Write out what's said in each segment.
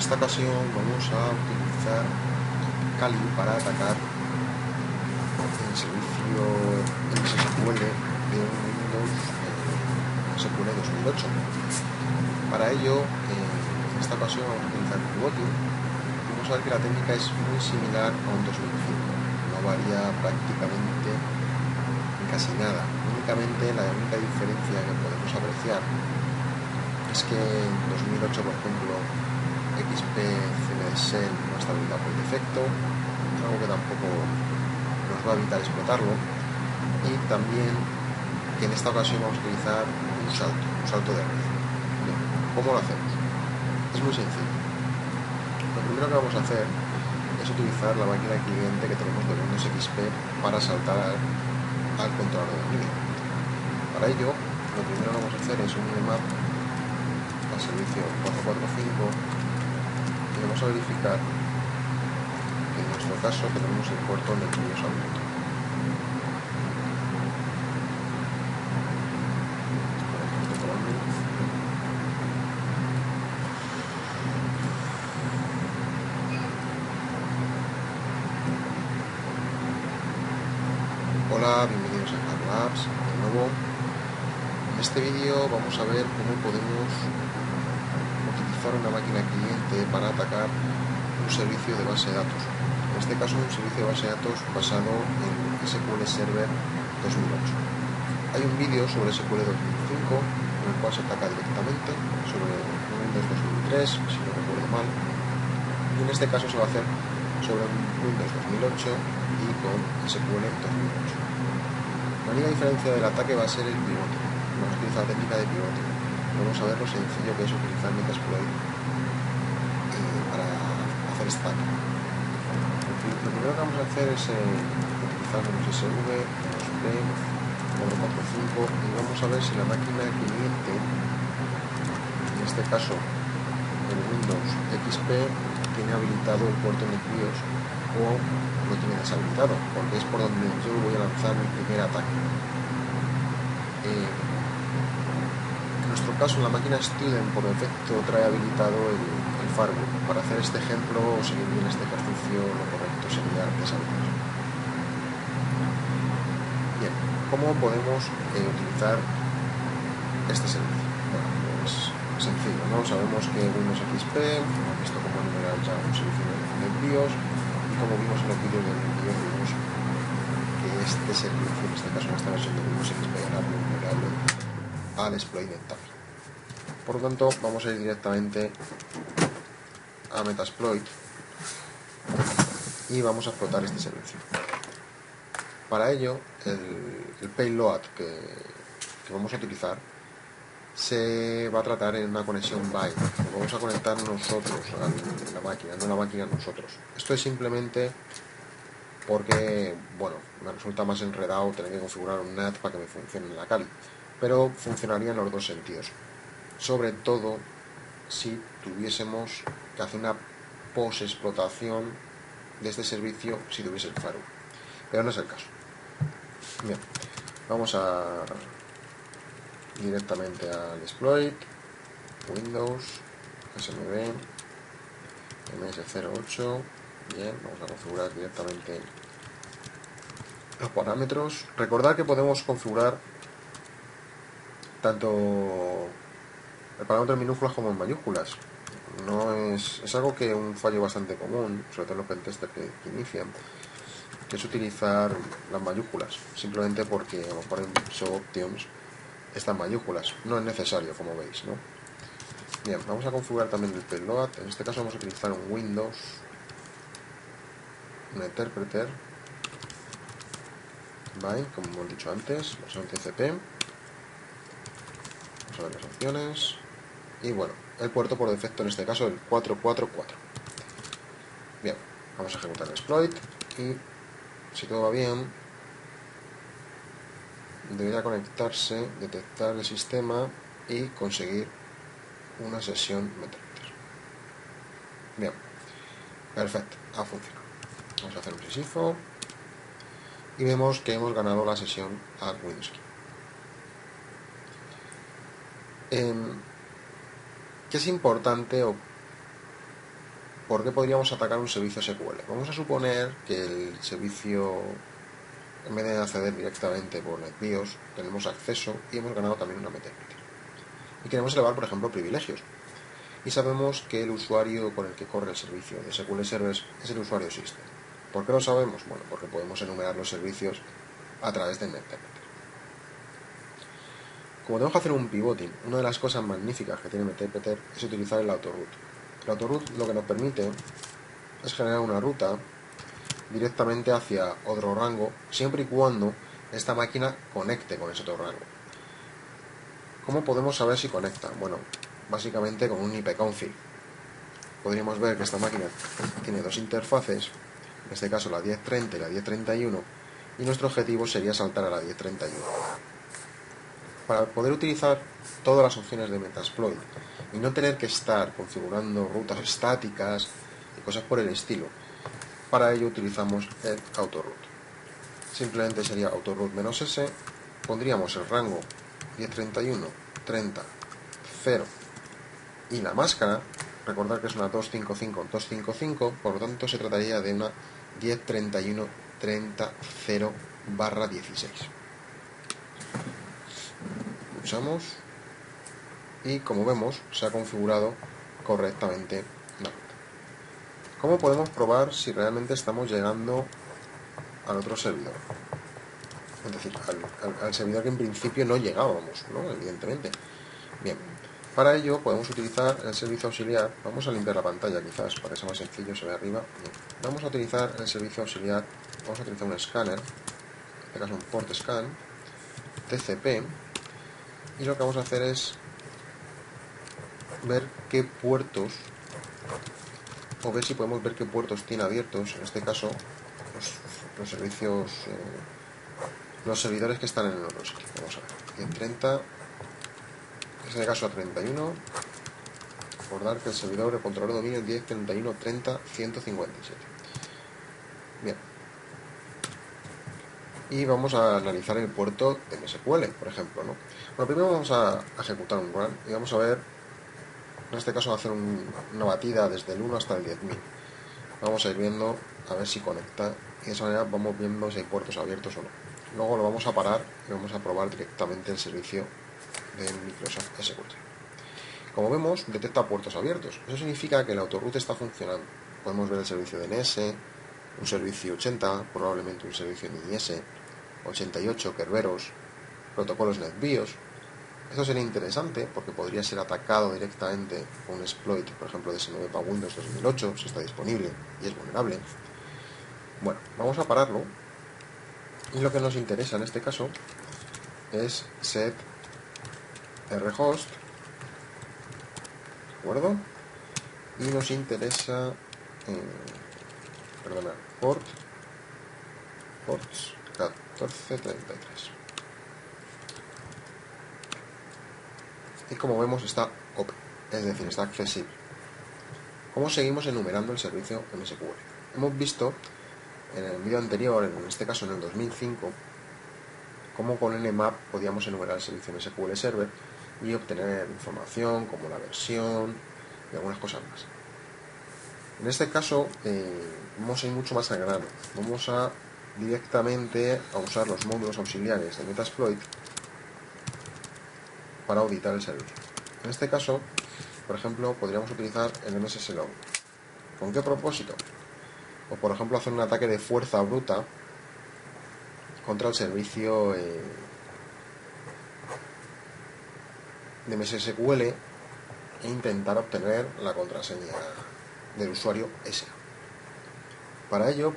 esta ocasión vamos a utilizar Kali para atacar el servicio SQL de un Windows SQL 2008. Para ello, en esta ocasión vamos a utilizar Pivoting. Vamos a ver que la técnica es muy similar a un 2005, no varía prácticamente en casi nada. Únicamente la única diferencia que podemos apreciar es que en 2008, por ejemplo, XP CMDSL no está habilitado por defecto, algo que tampoco nos va a evitar explotarlo, y también que en esta ocasión vamos a utilizar un salto de red. Bien, ¿cómo lo hacemos? Es muy sencillo. Lo primero que vamos a hacer es utilizar la máquina de cliente que tenemos de Windows XP para saltar al controlador de línea. Para ello, lo primero que vamos a hacer es un nmap al servicio 445 y vamos a verificar que en nuestro caso tenemos el puerto de Windows abierto. Hola, bienvenidos a CarLabs. De nuevo, en este vídeo vamos a ver cómo podemos utilizar una máquina cliente para atacar un servicio de base de datos. En este caso, un servicio de base de datos basado en SQL Server 2008. Hay un vídeo sobre SQL 2005 en el cual se ataca directamente sobre Windows 2003, si no recuerdo mal, y en este caso se va a hacer sobre un Windows 2008 y con SQL 2008. La única diferencia del ataque va a ser el pivote. Vamos a utilizar la técnica de pivote. Vamos a ver lo sencillo que es utilizar Metasploit para hacer este ataque. Lo primero que vamos a hacer es utilizar los SV, los Play, 445 y vamos a ver si la máquina cliente, en este caso el Windows XP, tiene habilitado el puerto en BIOS o lo tiene deshabilitado, porque es por donde yo voy a lanzar mi primer ataque. En nuestro caso, la máquina Student por defecto trae habilitado el firewall. Para hacer este ejemplo o seguir bien este ejercicio, lo correcto sería deshabilitar. Bien, ¿cómo podemos utilizar este servicio? Bueno, pues sencillo, ¿no? Sabemos que Windows XP, hemos visto cómo enumerar ya un servicio de BIOS, y como vimos en los vídeos del vídeo, vimos que este servicio, en este caso en esta versión de Windows XP, era vulnerable al exploit dental. Por lo tanto, vamos a ir directamente a Metasploit y vamos a explotar este servicio. Para ello, el payload que vamos a utilizar se va a tratar en una conexión byte. Lo vamos a conectar nosotros a la máquina, no la máquina a nosotros. Esto es simplemente porque, bueno, me resulta más enredado tener que configurar un NAT para que me funcione en la Kali, pero funcionaría en los dos sentidos. Sobre todo si tuviésemos que hacer una post-explotación de este servicio si tuviese el firewall, pero no es el caso. Bien, vamos a directamente al exploit, Windows, SMB, MS08. Bien, vamos a configurar directamente los parámetros. Recordad que podemos configurar tanto el parámetro en minúsculas como en mayúsculas. No es algo que un fallo bastante común, sobre todo en los pentesters que inician, que es utilizar las mayúsculas, simplemente porque a lo mejor en show options están mayúsculas. No es necesario, como veis, ¿no? Bien, vamos a configurar también el payload. En este caso vamos a utilizar un Windows, un interpreter, ¿vale? Como hemos dicho antes, versión TCP. Vamos a ver las opciones. Y bueno, el puerto por defecto en este caso el 444. Bien, vamos a ejecutar el exploit y si todo va bien debería conectarse, detectar el sistema y conseguir una sesión Meterpreter. Bien, perfecto, ha funcionado. Vamos a hacer un sysifo y vemos que hemos ganado la sesión a Windows. ¿Qué es importante o ¿por qué podríamos atacar un servicio SQL? Vamos a suponer que el servicio, en vez de acceder directamente por NetBIOS, tenemos acceso y hemos ganado también una metadata. Y queremos elevar, por ejemplo, privilegios. Y sabemos que el usuario con el que corre el servicio de SQL Server es el usuario System. ¿Por qué lo sabemos? Bueno, porque podemos enumerar los servicios a través de NetBIOS. Como tenemos que hacer un pivoting, una de las cosas magníficas que tiene Metapetr es utilizar el autoroute. El autoroute lo que nos permite es generar una ruta directamente hacia otro rango, siempre y cuando esta máquina conecte con ese otro rango. ¿Cómo podemos saber si conecta? Bueno, básicamente con un ipconfig. Podríamos ver que esta máquina tiene dos interfaces, en este caso la 1030 y la 1031, y nuestro objetivo sería saltar a la 1031. Para poder utilizar todas las opciones de Metasploit y no tener que estar configurando rutas estáticas y cosas por el estilo, para ello utilizamos el autoroute. Simplemente sería autoroute -s, pondríamos el rango 1031, 30, 0 y la máscara, recordar que es una 255, 255, por lo tanto se trataría de una 1031, 30, 0/16. Pulsamos y como vemos se ha configurado correctamente la ruta. ¿Cómo podemos probar si realmente estamos llegando al otro servidor? Es decir, al servidor que en principio no llegábamos, ¿no? Evidentemente. Bien, para ello podemos utilizar el servicio auxiliar. Vamos a limpiar la pantalla quizás para que sea más sencillo, se ve arriba. Bien. Vamos a utilizar el servicio auxiliar, vamos a utilizar un escáner, en este caso un port scan, TCP, y lo que vamos a hacer es ver qué puertos, o ver si podemos ver qué puertos tiene abiertos, en este caso los servicios, los servidores que están en el otro sitio. Vamos a ver, 1030, en este caso a 31, recordar que el servidor de control de dominio es 10.31.30.157. Bien, y vamos a analizar el puerto de MSQL, por ejemplo, ¿no? Bueno, primero vamos a ejecutar un run y vamos a ver, en este caso, hacer una batida desde el 1 hasta el 10.000. Vamos a ir viendo a ver si conecta y de esa manera vamos viendo si hay puertos abiertos o no. Luego lo vamos a parar y vamos a probar directamente el servicio de Microsoft SQL. Como vemos, detecta puertos abiertos. Eso significa que el autoroute está funcionando. Podemos ver el servicio de NS, un servicio 80, probablemente un servicio NIS, 88, Kerberos, protocolos NetBIOS. Esto sería interesante porque podría ser atacado directamente con un exploit, por ejemplo, de S9 para Windows 2008, si está disponible y es vulnerable. Bueno, vamos a pararlo. Y lo que nos interesa en este caso es set rhost, ¿de acuerdo? Y nos interesa, ports 1433. Y como vemos está open, es decir, está accesible. ¿Cómo seguimos enumerando el servicio MSQL? Hemos visto en el vídeo anterior, en este caso en el 2005, cómo con Nmap podíamos enumerar el servicio MSQL Server y obtener información como la versión y algunas cosas más. En este caso vamos a ir mucho más al grano. Vamos a directamente a usar los módulos auxiliares de Metasploit para auditar el servicio. En este caso, por ejemplo, podríamos utilizar el MSSlog. ¿Con qué propósito? O por ejemplo hacer un ataque de fuerza bruta contra el servicio de MSSQL e intentar obtener la contraseña del usuario S. Para ello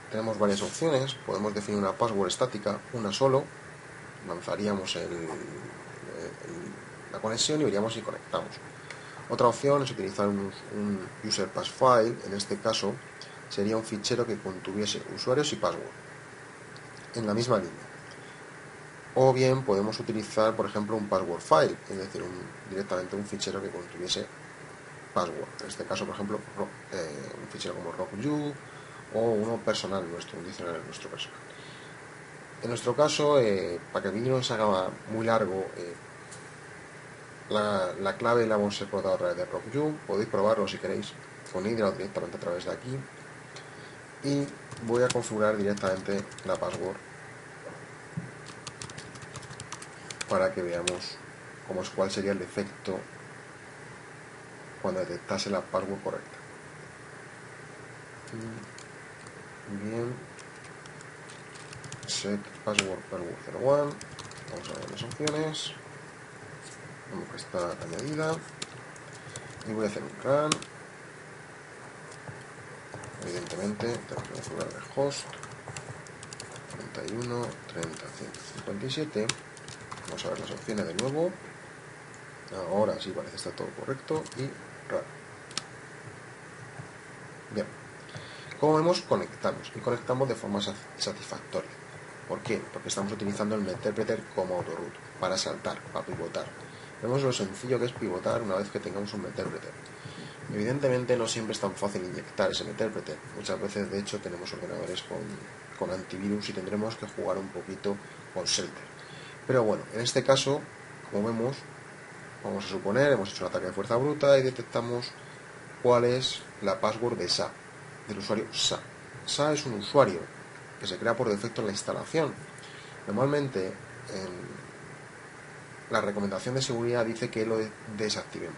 tenemos varias opciones. Podemos definir una password estática, una solo, lanzaríamos la conexión y veríamos si conectamos. Otra opción es utilizar un user pass file. En este caso sería un fichero que contuviese usuarios y password en la misma línea. O bien podemos utilizar, por ejemplo, un password file, es decir, directamente un fichero que contuviese password. En este caso, por ejemplo, un fichero como rock.you o uno personal nuestro, un diccionario nuestro personal. En nuestro caso, para que el vídeo no se haga muy largo, La clave la hemos explotado a través de RockYou. Podéis probarlo si queréis con Hydra o directamente a través de aquí. Y voy a configurar directamente la password para que veamos cuál sería el efecto cuando detectase la password correcta. Bien, set password 01. Vamos a ver las opciones. Vemos que está añadida y voy a hacer un run. Evidentemente tengo que configurar el host 31 30 157. Vamos a ver las opciones de nuevo. Ahora sí parece que está todo correcto y run. Bien, como vemos conectamos y conectamos de forma satisfactoria. ¿Por qué? Porque estamos utilizando el Meterpreter como autoroot para saltar, para pivotar. Vemos lo sencillo que es pivotar una vez que tengamos un Meterpreter. Evidentemente no siempre es tan fácil inyectar ese Meterpreter. Muchas veces, de hecho, tenemos ordenadores con antivirus y tendremos que jugar un poquito con Shelter. Pero bueno, en este caso, como vemos, vamos a suponer, hemos hecho un ataque de fuerza bruta y detectamos cuál es la password de SA, del usuario SA. SA es un usuario que se crea por defecto en la instalación. Normalmente, la recomendación de seguridad dice que lo desactivemos,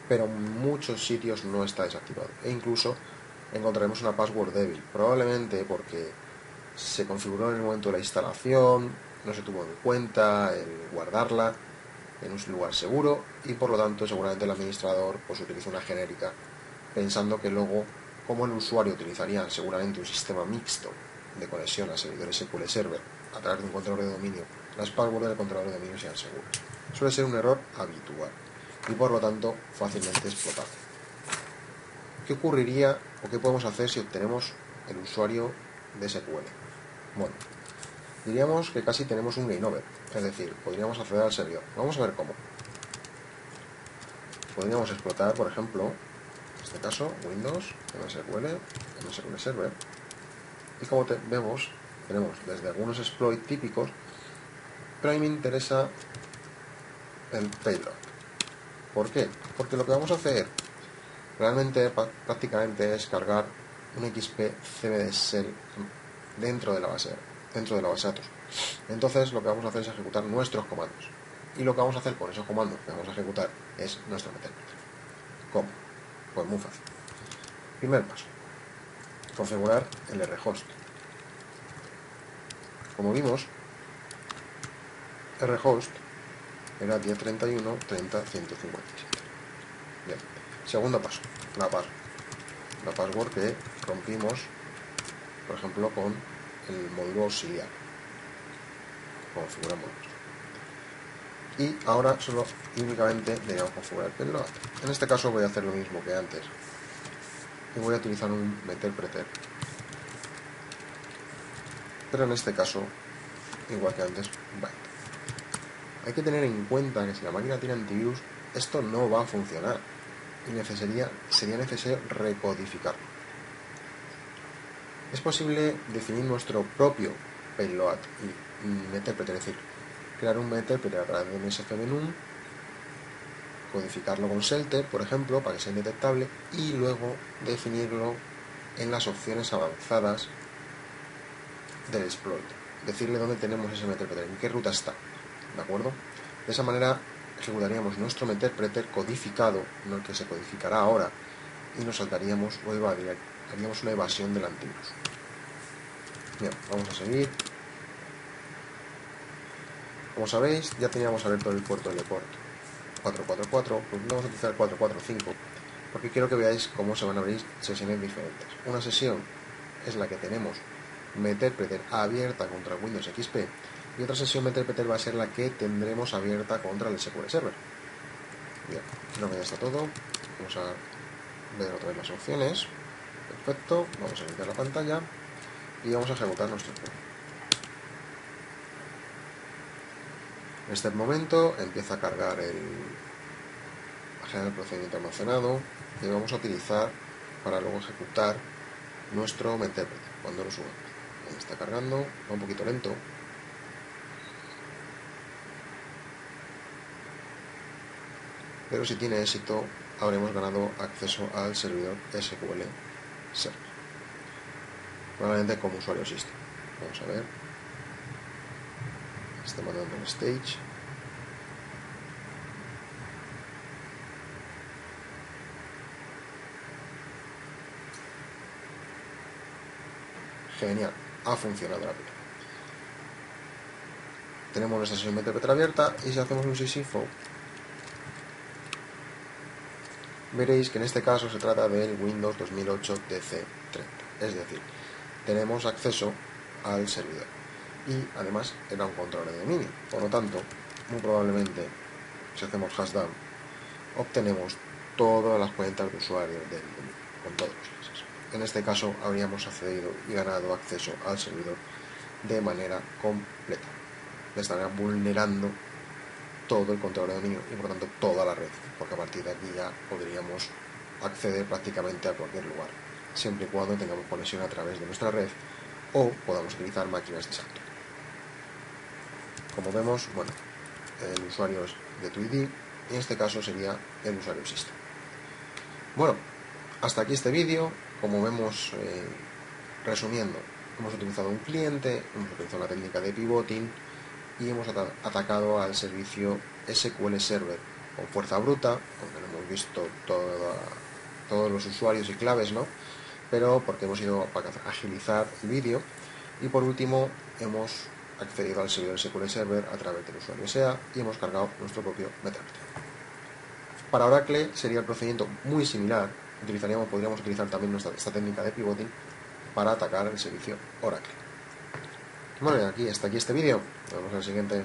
pero en muchos sitios no está desactivado e incluso encontraremos una password débil, probablemente porque se configuró en el momento de la instalación, no se tuvo en cuenta el guardarla en un lugar seguro y por lo tanto seguramente el administrador pues utiliza una genérica pensando que luego, como el usuario utilizaría seguramente un sistema mixto de conexión a servidores SQL Server a través de un controlador de dominio, las passwords del controlador de dominio sean seguras. Suele ser un error habitual y por lo tanto fácilmente explotable. ¿Qué ocurriría o qué podemos hacer si obtenemos el usuario de SQL? Bueno, diríamos que casi tenemos un game over, es decir, podríamos acceder al servidor. Vamos a ver cómo. Podríamos explotar, por ejemplo, en este caso, Windows, MSQL Server, y como vemos, tenemos desde algunos exploits típicos, pero a mí me interesa el payload. ¿Por qué? Porque lo que vamos a hacer realmente prácticamente es cargar un XP CBD Shell dentro de la base de datos. Entonces lo que vamos a hacer es ejecutar nuestros comandos. Y lo que vamos a hacer con esos comandos que vamos a ejecutar es nuestro Meterpreter. ¿Cómo? Pues muy fácil. Primer paso. Configurar el rhost. Como vimos, rhost era 10.31.30.157. Bien. Segundo paso, la password que rompimos, por ejemplo, con el módulo auxiliar. Configuramos esto. Y ahora solo y únicamente debemos configurar el payload. En este caso voy a hacer lo mismo que antes. Y voy a utilizar un Meterpreter. Pero en este caso, igual que antes, byte. Hay que tener en cuenta que si la máquina tiene antivirus, esto no va a funcionar. Y sería necesario recodificarlo. Es posible definir nuestro propio payload y Meterpreter, es decir, crear un Meterpreter a través de un SFMNum, codificarlo con Shelter, por ejemplo, para que sea indetectable, y luego definirlo en las opciones avanzadas del exploit. Decirle dónde tenemos ese Meterpreter, en qué ruta está, ¿de acuerdo? De esa manera ejecutaríamos nuestro Meterpreter codificado, no el que se codificará ahora, y nos saltaríamos o haríamos una evasión del antivirus. Bien, vamos a seguir. Como sabéis, ya teníamos abierto el puerto del port 444, pues vamos a utilizar el 445, porque quiero que veáis cómo se van a abrir sesiones diferentes. Una sesión es la que tenemos Meterpreter abierta contra Windows XP, y otra sesión Meterpreter va a ser la que tendremos abierta contra el SQL Server. Bien, creo que ya está todo. Vamos a ver otra vez las opciones. Perfecto, vamos a limpiar la pantalla y vamos a ejecutar nuestro código. En este momento empieza a cargar el procedimiento almacenado que vamos a utilizar para luego ejecutar nuestro Meterpreter cuando lo subamos. Está cargando, va un poquito lento. pero si tiene éxito habremos ganado acceso al servidor SQL Server, probablemente como usuario system. Vamos a ver, está mandando el stage. Genial, ha funcionado la API. Tenemos nuestra sesión Meterpreter abierta y si hacemos un sysinfo veréis que en este caso se trata del Windows 2008 DC30, es decir, tenemos acceso al servidor y además era un controlador de dominio, por lo tanto, muy probablemente si hacemos hashdown obtenemos todas las cuentas de usuario del dominio, con todos los clases. En este caso habríamos accedido y ganado acceso al servidor de manera completa. Le estarían vulnerando todo el control de dominio y por tanto toda la red, porque a partir de aquí ya podríamos acceder prácticamente a cualquier lugar, siempre y cuando tengamos conexión a través de nuestra red o podamos utilizar máquinas de salto. Como vemos, bueno, el usuario es de tu ID y en este caso sería el usuario system. Bueno, hasta aquí este vídeo. Como vemos, resumiendo, hemos utilizado un cliente, hemos utilizado la técnica de pivoting y hemos atacado al servicio SQL Server con fuerza bruta, aunque no hemos visto todos los usuarios y claves, ¿no? Pero porque hemos ido para agilizar el vídeo. Y por último, hemos accedido al servidor SQL Server a través del usuario SEA y hemos cargado nuestro propio Meterpreter. Para Oracle sería el procedimiento muy similar. Podríamos utilizar también esta técnica de pivoting para atacar el servicio Oracle. Bueno, hasta aquí este vídeo. Nos vemos en el siguiente.